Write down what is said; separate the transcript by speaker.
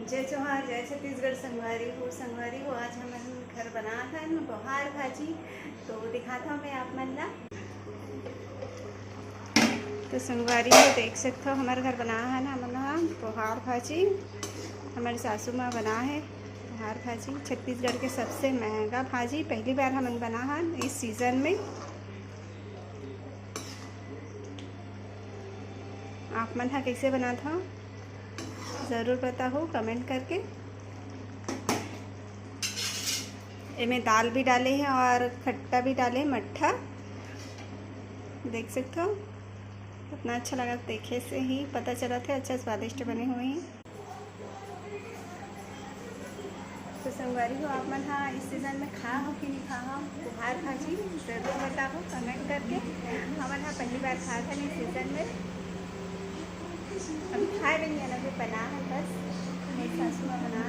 Speaker 1: जय जोहार, जय छत्तीसगढ़। संगवारी हो आज हमन घर बना हन पोहार भाजी। तो दिखाता हूँ मैं आप मन ला। तो संगवारी हो देख सकते हो हमारे घर बना हन हमन हा पोहार भाजी। हमारे सासू माँ बना है पोहार भाजी, छत्तीसगढ़ के सबसे महंगा भाजी। पहली बार हमन बना हन इस सीज़न में। आप मन हा कैसे बनात हो ज़रूर बताओ कमेंट करके। इनमें दाल भी डाले हैं और खट्टा भी डाले, मट्ठा देख सकते हो। कितना अच्छा लगा, देखे से ही पता चला था अच्छा स्वादिष्ट बने हुए हैं। तो संगवारी हो आप मन हाँ इस सीज़न में खा हो कि नहीं खा हो पोहार भाजी ज़रूर बताओ कमेंट करके। हमन हाँ पहली बार खा था इस सीज़न में। अभी खाए भी नहीं, अभी बना है बस मेरी सासू माँ बना